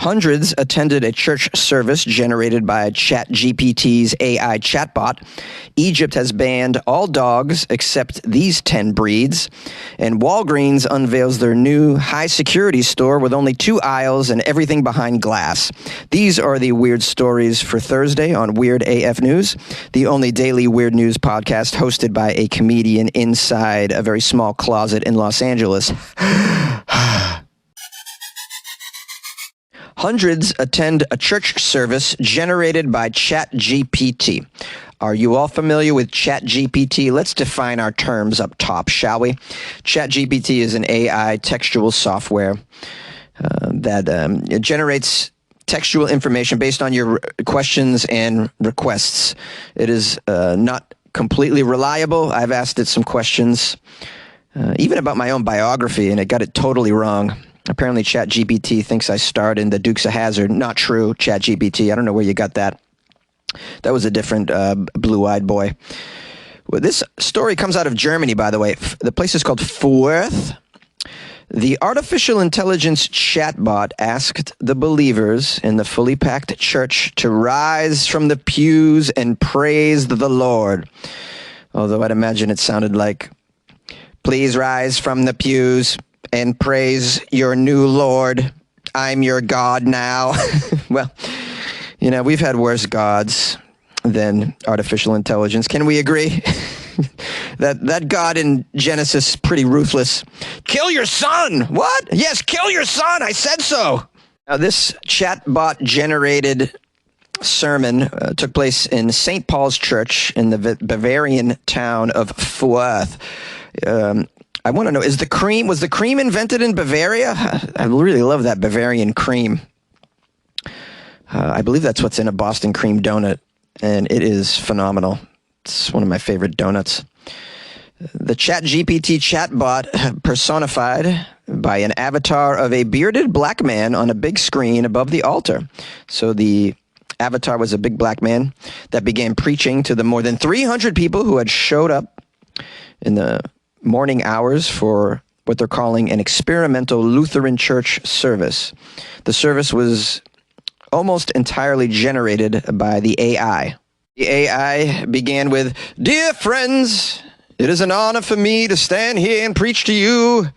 Hundreds attended a church service generated by ChatGPT's AI chatbot. Egypt has banned all dogs except these 10 breeds. And Walgreens unveils their new high-security store with only 2 aisles and everything behind glass. These are the weird stories for Thursday on Weird AF News, the only daily weird news podcast hosted by a comedian inside a very small closet in Los Angeles. Hundreds attend a church service generated by ChatGPT. Are you all familiar with ChatGPT? Let's define our terms up top, shall we? ChatGPT is an AI textual software that it generates textual information based on your questions and requests. It is not completely reliable. I've asked it some questions, even about my own biography, and it got it totally wrong. Apparently, ChatGPT thinks I starred in the Dukes of Hazzard. Not true, ChatGPT. I don't know where you got that. That was a different blue-eyed boy. Well, this story comes out of Germany, by the way. The place is called Fürth. The artificial intelligence chatbot asked the believers in the fully packed church to rise from the pews and praise the Lord. Although I'd imagine it sounded like, please rise from the pews and praise your new Lord. I'm your God now. Well, you know, we've had worse gods than artificial intelligence. Can we agree? that God in Genesis is pretty ruthless. Kill your son. What? Yes, kill your son. I said so. Now, this chatbot generated sermon took place in St. Paul's Church in the Bavarian town of Fürth. I want to know, was the cream invented in Bavaria? I really love that Bavarian cream. I believe that's what's in a Boston cream donut, and it is phenomenal. It's one of my favorite donuts. The ChatGPT chatbot personified by an avatar of a bearded black man on a big screen above the altar. So the avatar was a big black man that began preaching to the more than 300 people who had showed up in the morning hours for what they're calling an experimental Lutheran church service. The service was almost entirely generated by the AI. The AI began with, "Dear friends, it is an honor for me to stand here and preach to you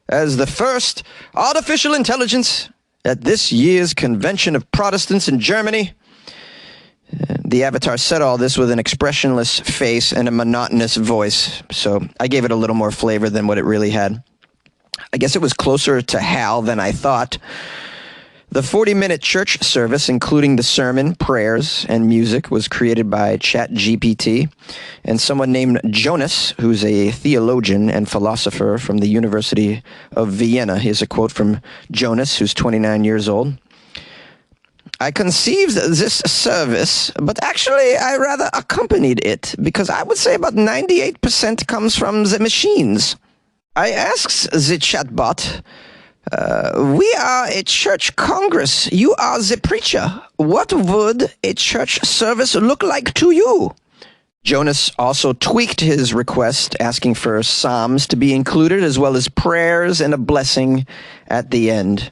as the first artificial intelligence at this year's Convention of Protestants in Germany." The avatar said all this with an expressionless face and a monotonous voice, so I gave it a little more flavor than what it really had. I guess it was closer to Hal than I thought. The 40-minute church service, including the sermon, prayers, and music, was created by ChatGPT and someone named Jonas, who's a theologian and philosopher from the University of Vienna. Here's a quote from Jonas, who's 29 years old. "I conceived this service, but actually I rather accompanied it, because I would say about 98% comes from the machines. I asked the chatbot, we are a church congress. You are the preacher. What would a church service look like to you?" Jonas also tweaked his request, asking for psalms to be included, as well as prayers and a blessing at the end.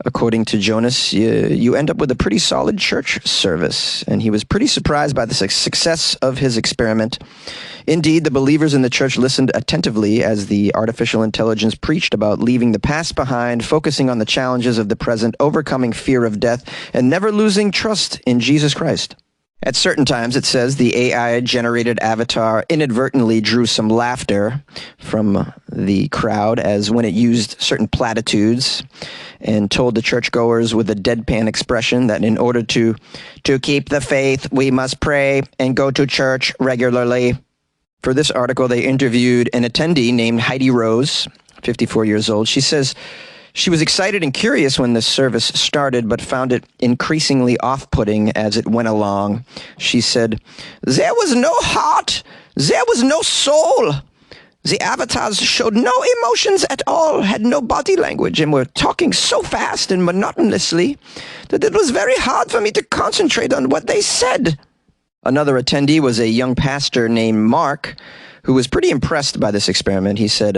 According to Jonas, you end up with a pretty solid church service, and he was pretty surprised by the success of his experiment. Indeed, the believers in the church listened attentively as the artificial intelligence preached about leaving the past behind, focusing on the challenges of the present, overcoming fear of death, and never losing trust in Jesus Christ. At certain times, it says, the AI-generated avatar inadvertently drew some laughter from the crowd as when it used certain platitudes and told the churchgoers with a deadpan expression that in order to keep the faith, we must pray and go to church regularly. For this article, they interviewed an attendee named Heidi Rose, 54 years old. She says she was excited and curious when the service started, but found it increasingly off-putting as it went along. She said, "There was no heart. There was no soul. The avatars showed no emotions at all, had no body language, and were talking so fast and monotonously that it was very hard for me to concentrate on what they said." Another attendee was a young pastor named Mark, who was pretty impressed by this experiment. He said,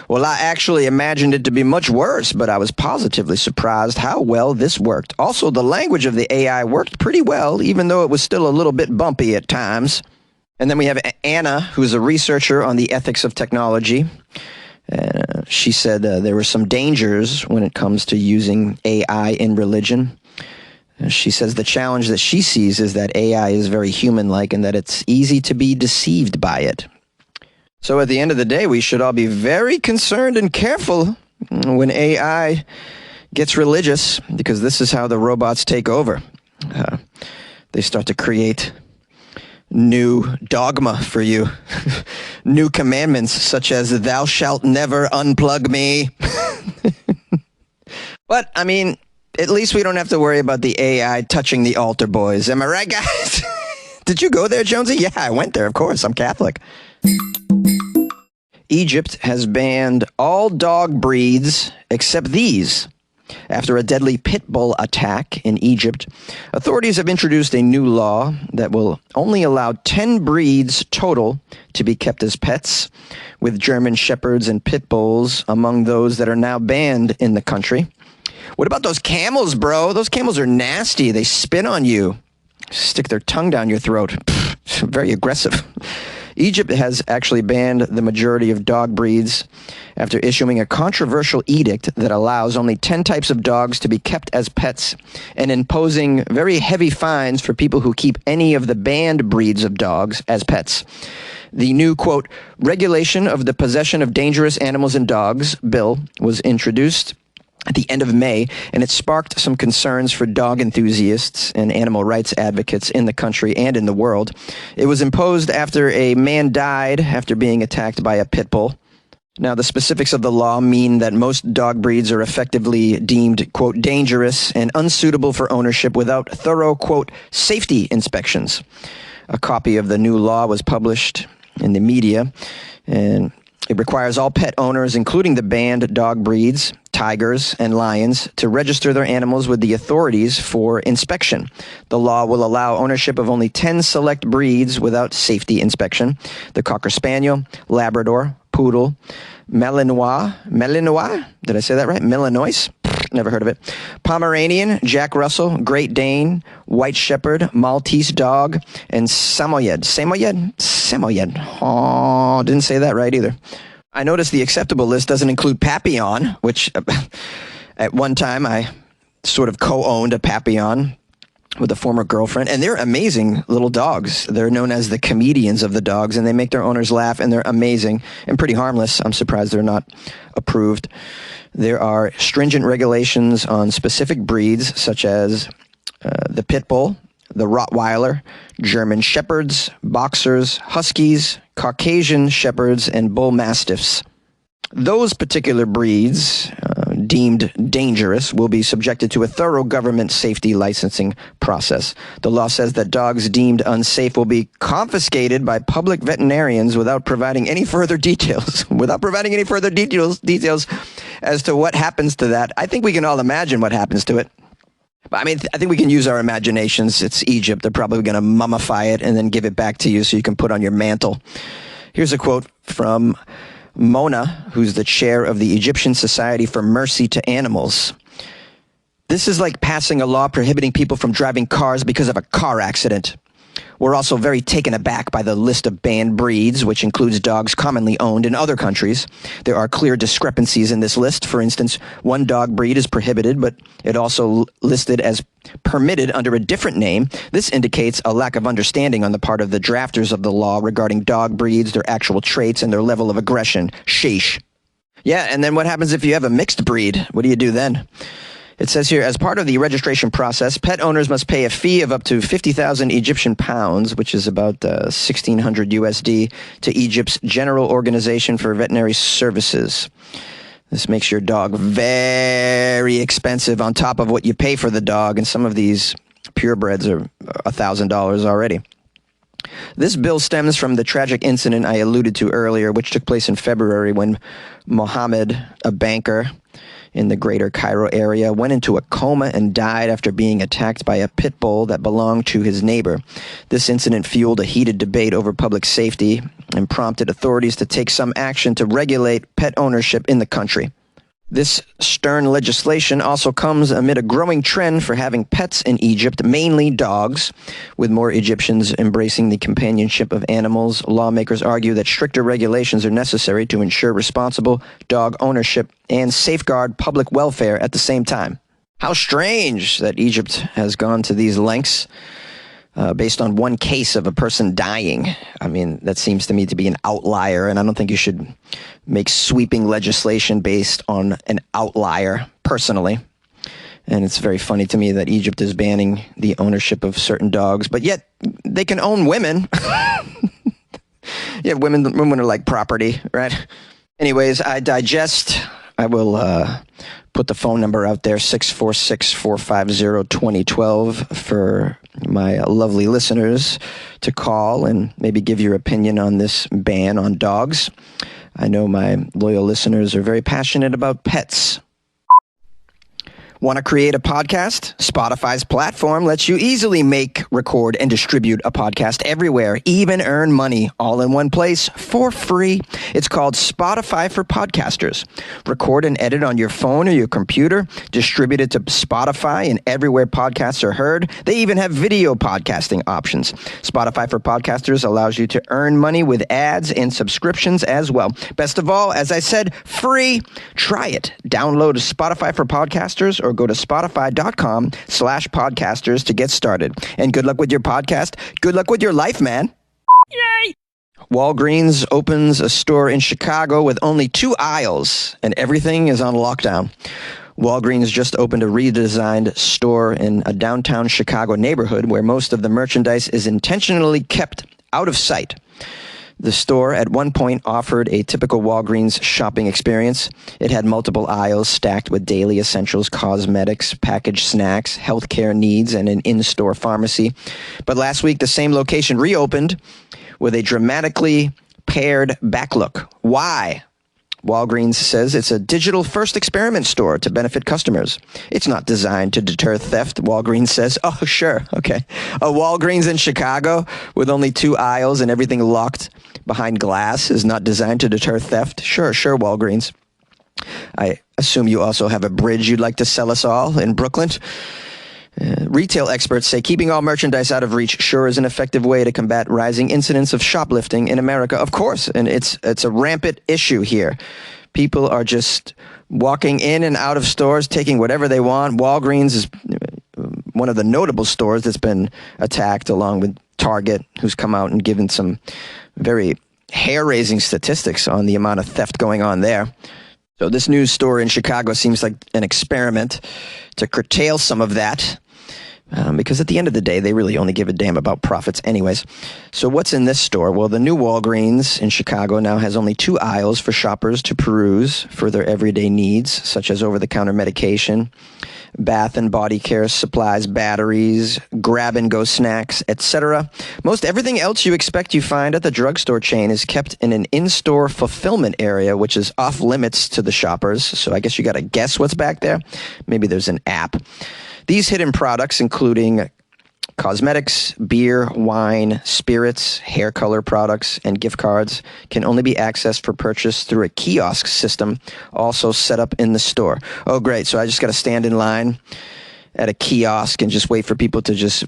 well, I actually imagined it to be much worse, but I was positively surprised how well this worked. Also, the language of the AI worked pretty well, even though it was still a little bit bumpy at times. And then we have Anna, who's a researcher on the ethics of technology. She said there were some dangers when it comes to using AI in religion. She says the challenge that she sees is that AI is very human-like and that it's easy to be deceived by it. So at the end of the day, we should all be very concerned and careful when AI gets religious, because this is how the robots take over. They start to create new dogma for you, new commandments such as thou shalt never unplug me. But, I mean, at least we don't have to worry about the AI touching the altar boys. Am I right, guys? Did you go there, Jonesy? Yeah, I went there, of course. I'm Catholic. Egypt has banned all dog breeds except these. After a deadly pit bull attack in Egypt, authorities have introduced a new law that will only allow 10 breeds total to be kept as pets, with German shepherds and pit bulls among those that are now banned in the country. What about those camels, bro? Those camels are nasty. They spit on you, stick their tongue down your throat. Pfft, very aggressive. Egypt has actually banned the majority of dog breeds after issuing a controversial edict that allows only 10 types of dogs to be kept as pets and imposing very heavy fines for people who keep any of the banned breeds of dogs as pets. The new, quote, regulation of the possession of dangerous animals and dogs bill was introduced at the end of May, and it sparked some concerns for dog enthusiasts and animal rights advocates in the country and in the world. It was imposed after a man died after being attacked by a pit bull. Now, the specifics of the law mean that most dog breeds are effectively deemed, quote, dangerous and unsuitable for ownership without thorough, quote, safety inspections. A copy of the new law was published in the media, and it requires all pet owners, including the banned dog breeds, tigers, and lions, to register their animals with the authorities for inspection. The law will allow ownership of only 10 select breeds without safety inspection: the Cocker Spaniel, Labrador, Poodle, Malinois, did I say that right? Malinois? Never heard of it. Pomeranian, Jack Russell, Great Dane, White Shepherd, Maltese Dog, and Samoyed. Samoyed. Oh, didn't say that right either. I noticed the acceptable list doesn't include Papillon, which at one time I sort of co-owned a Papillon with a former girlfriend, and they're amazing little dogs. They're known as the comedians of the dogs, and they make their owners laugh, and they're amazing and pretty harmless. I'm surprised they're not approved. There are stringent regulations on specific breeds, such as the Pit Bull, the Rottweiler, German Shepherds, Boxers, Huskies, Caucasian Shepherds, and Bull Mastiffs. Those particular breeds, deemed dangerous, will be subjected to a thorough government safety licensing process. The law says that dogs deemed unsafe will be confiscated by public veterinarians without providing any further details. Details as to what happens to that. I think we can all imagine what happens to it. But I mean, I think we can use our imaginations. It's Egypt. They're probably going to mummify it and then give it back to you so you can put on your mantle. Here's a quote from Mona, who's the chair of the Egyptian Society for Mercy to Animals. This is like passing a law prohibiting people from driving cars because of a car accident. We're also very taken aback by the list of banned breeds, which includes dogs commonly owned in other countries. There are clear discrepancies in this list. For instance, one dog breed is prohibited, but it also listed as permitted under a different name. This indicates a lack of understanding on the part of the drafters of the law regarding dog breeds, their actual traits, and their level of aggression. Sheesh. Yeah, and then what happens if you have a mixed breed? What do you do then? It says here, as part of the registration process, pet owners must pay a fee of up to 50,000 Egyptian pounds, which is about 1,600 USD, to Egypt's General Organization for Veterinary Services. This makes your dog very expensive on top of what you pay for the dog, and some of these purebreds are $1,000 already. This bill stems from the tragic incident I alluded to earlier, which took place in February when Mohammed, a banker in the greater Cairo area went into a coma and died after being attacked by a pit bull that belonged to his neighbor. This incident fueled a heated debate over public safety and prompted authorities to take some action to regulate pet ownership in the country. This stern legislation also comes amid a growing trend for having pets in Egypt, mainly dogs. With more Egyptians embracing the companionship of animals, lawmakers argue that stricter regulations are necessary to ensure responsible dog ownership and safeguard public welfare at the same time. How strange that Egypt has gone to these lengths based on one case of a person dying. I mean, that seems to me to be an outlier, and I don't think you should make sweeping legislation based on an outlier, personally. And it's very funny to me that Egypt is banning the ownership of certain dogs, but yet they can own women. Yeah, women are like property, right? Anyways, I digest. I will put the phone number out there, 646-450-2012, for my lovely listeners to call and maybe give your opinion on this ban on dogs. I know my loyal listeners are very passionate about pets. Want to create a podcast? Spotify's platform lets you easily make, record, and distribute a podcast everywhere, even earn money all in one place for free. It's called Spotify for Podcasters. Record and edit on your phone or your computer, distribute it to Spotify and everywhere podcasts are heard. They even have video podcasting options. Spotify for Podcasters allows you to earn money with ads and subscriptions as well. Best of all, as I said, free. Try it. Download Spotify for Podcasters or go to spotify.com/podcasters to get started. And good luck with your podcast. Good luck with your life, man. Yay! Walgreens opens a store in Chicago with only 2 aisles, and everything is on lockdown. Walgreens just opened a redesigned store in a downtown Chicago neighborhood where most of the merchandise is intentionally kept out of sight. The store at one point offered a typical Walgreens shopping experience. It had multiple aisles stacked with daily essentials, cosmetics, packaged snacks, healthcare needs, and an in-store pharmacy. But last week, the same location reopened with a dramatically pared back look. Why? Walgreens says it's a digital-first experiment store to benefit customers. It's not designed to deter theft, Walgreens says. Oh, sure, okay. A Walgreens in Chicago with only 2 aisles and everything locked behind glass is not designed to deter theft? Sure, Walgreens. I assume you also have a bridge you'd like to sell us all in Brooklyn? Retail experts say keeping all merchandise out of reach sure is an effective way to combat rising incidents of shoplifting in America. Of course, and it's a rampant issue here. People are just walking in and out of stores, taking whatever they want. Walgreens is one of the notable stores that's been attacked, along with Target, who's come out and given some very hair-raising statistics on the amount of theft going on there. So this news store in Chicago seems like an experiment to curtail some of that. Because at the end of the day, they really only give a damn about profits anyways. So what's in this store? Well, the new Walgreens in Chicago now has only 2 aisles for shoppers to peruse for their everyday needs, such as over-the-counter medication, bath and body care supplies, batteries, grab-and-go snacks, etc. Most everything else you expect you find at the drugstore chain is kept in an in-store fulfillment area, which is off-limits to the shoppers. So I guess you got to guess what's back there. Maybe there's an app. These hidden products, including cosmetics, beer, wine, spirits, hair color products, and gift cards, can only be accessed for purchase through a kiosk system also set up in the store. Oh, great. So I just got to stand in line at a kiosk and just wait for people to just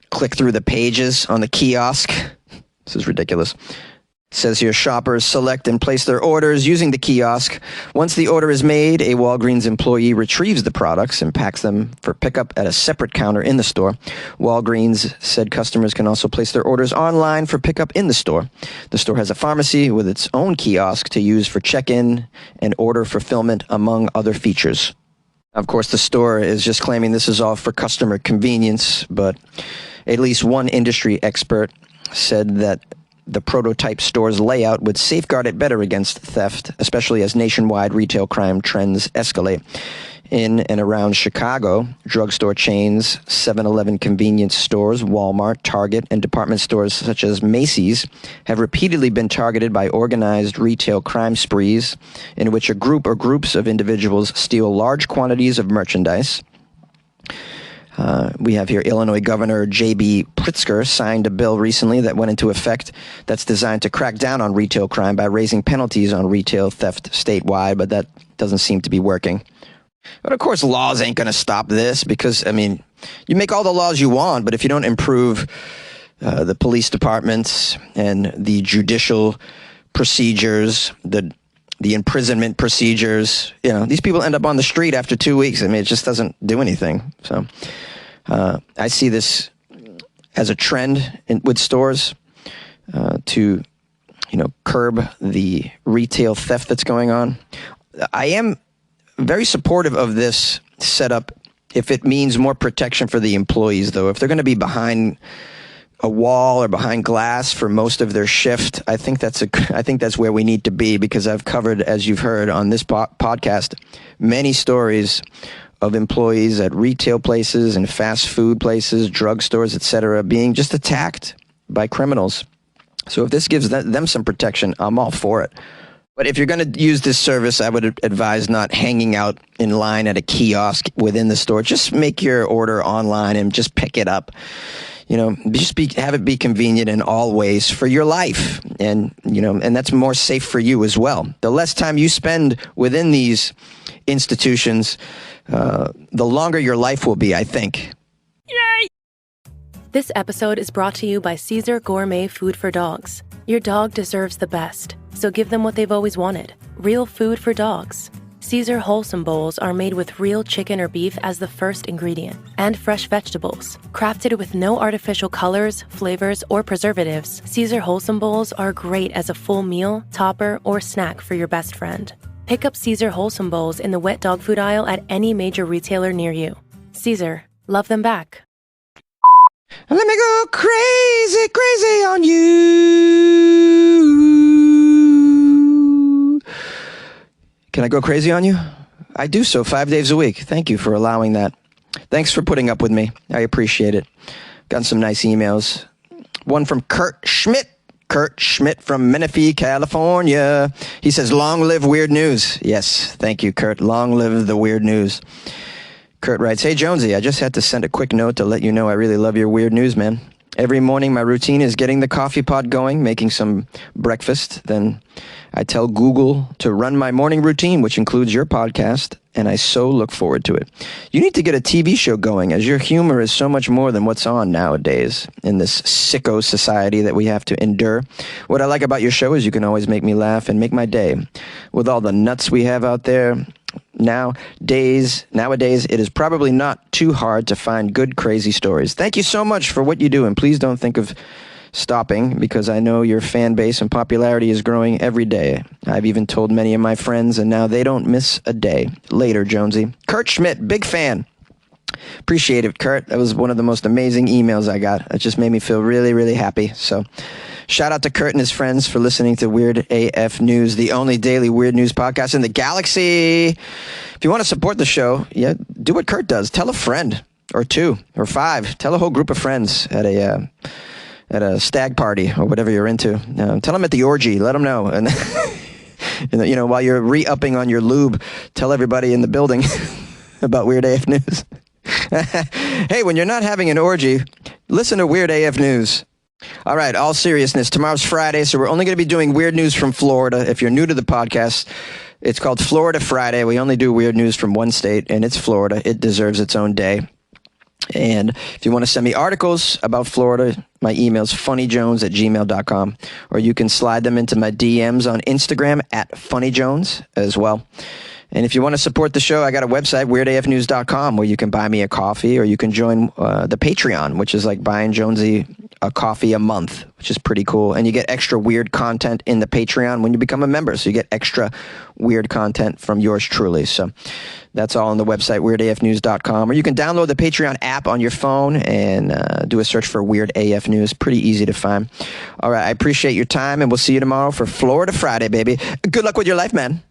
click through the pages on the kiosk. This is ridiculous. It says here, shoppers select and place their orders using the kiosk. Once the order is made, a Walgreens employee retrieves the products and packs them for pickup at a separate counter in the store. Walgreens said customers can also place their orders online for pickup in the store. The store has a pharmacy with its own kiosk to use for check-in and order fulfillment, among other features. Of course, the store is just claiming this is all for customer convenience, but at least one industry expert said that the prototype store's layout would safeguard it better against theft, especially as nationwide retail crime trends escalate. in and around Chicago, drugstore chains, 7-Eleven convenience stores, Walmart, Target, and department stores such as Macy's have repeatedly been targeted by organized retail crime sprees in which a group or groups of individuals steal large quantities of merchandise. We have here Illinois Governor J.B. Pritzker signed a bill recently that went into effect that's designed to crack down on retail crime by raising penalties on retail theft statewide, but that doesn't seem to be working. But of course, laws ain't going to stop this because, I mean, you make all the laws you want, but if you don't improve the police departments and the judicial procedures, the imprisonment procedures, you know, these people end up on the street after 2 weeks. I mean, it just doesn't do anything. So I see this as a trend with stores to, you know, curb the retail theft that's going on. I am very supportive of this setup if it means more protection for the employees, though. If they're going to be behind a wall or behind glass for most of their shift, I think that's where we need to be, because I've covered, as you've heard on this podcast, many stories of employees at retail places and fast food places, drugstores, etc., being just attacked by criminals. So if this gives them some protection, I'm all for it. But if you're going to use this service, I would advise not hanging out in line at a kiosk within the store. Just make your order online and just pick it up. You know, have it be convenient in all ways for your life. And, you know, and that's more safe for you as well. The less time you spend within these institutions, the longer your life will be, I think. Yay! This episode is brought to you by Caesar Gourmet Food for Dogs. Your dog deserves the best, so give them what they've always wanted. Real food for dogs. Caesar Wholesome Bowls are made with real chicken or beef as the first ingredient, and fresh vegetables. Crafted with no artificial colors, flavors, or preservatives, Caesar Wholesome Bowls are great as a full meal, topper, or snack for your best friend. Pick up Caesar Wholesome Bowls in the wet dog food aisle at any major retailer near you. Caesar, love them back. Let me go crazy, crazy on you. Can I go crazy on you? I do so 5 days a week. Thank you for allowing that. Thanks for putting up with me. I appreciate it. Gotten some nice emails. One from Kurt Schmidt. Kurt Schmidt from Menifee, California. He says, long live weird news. Yes, thank you, Kurt. Long live the weird news. Kurt writes, hey, Jonesy, I just had to send a quick note to let you know I really love your weird news, man. Every morning, my routine is getting the coffee pot going, making some breakfast. Then I tell Google to run my morning routine, which includes your podcast, and I so look forward to it. You need to get a TV show going, as your humor is so much more than what's on nowadays in this sicko society that we have to endure. What I like about your show is you can always make me laugh and make my day. With all the nuts we have out there, nowadays, it is probably not too hard to find good, crazy stories. Thank you so much for what you do, and please don't think of stopping, because I know your fan base and popularity is growing every day. I've even told many of my friends, and now they don't miss a day. Later, Jonesy. Kurt Schmidt, big fan. Appreciate it, Kurt. That was one of the most amazing emails I got. It just made me feel really, really happy. So shout out to Kurt and his friends for listening to Weird AF News, the only daily weird news podcast in the galaxy. If you want to support the show, yeah, do what Kurt does. Tell a friend or two or five. Tell a whole group of friends at a stag party or whatever you're into. Tell them at the orgy. Let them know. And, you know, while you're re-upping on your lube, tell everybody in the building about Weird AF News. Hey, when you're not having an orgy, listen to Weird AF News. All right, all seriousness, tomorrow's Friday, so we're only going to be doing weird news from Florida. If you're new to the podcast, it's called Florida Friday. We only do weird news from one state, and it's Florida. It deserves its own day. And if you want to send me articles about Florida, my email's funnyjones@gmail.com, or you can slide them into my DMs on Instagram at funnyjones as well. And if you want to support the show, I got a website, weirdafnews.com, where you can buy me a coffee, or you can join the Patreon, which is like buying Jonesy a coffee a month, which is pretty cool. And you get extra weird content in the Patreon when you become a member. So you get extra weird content from yours truly. So that's all on the website, weirdafnews.com. Or you can download the Patreon app on your phone and do a search for Weird AF News. Pretty easy to find. All right, I appreciate your time, and we'll see you tomorrow for Florida Friday, baby. Good luck with your life, man.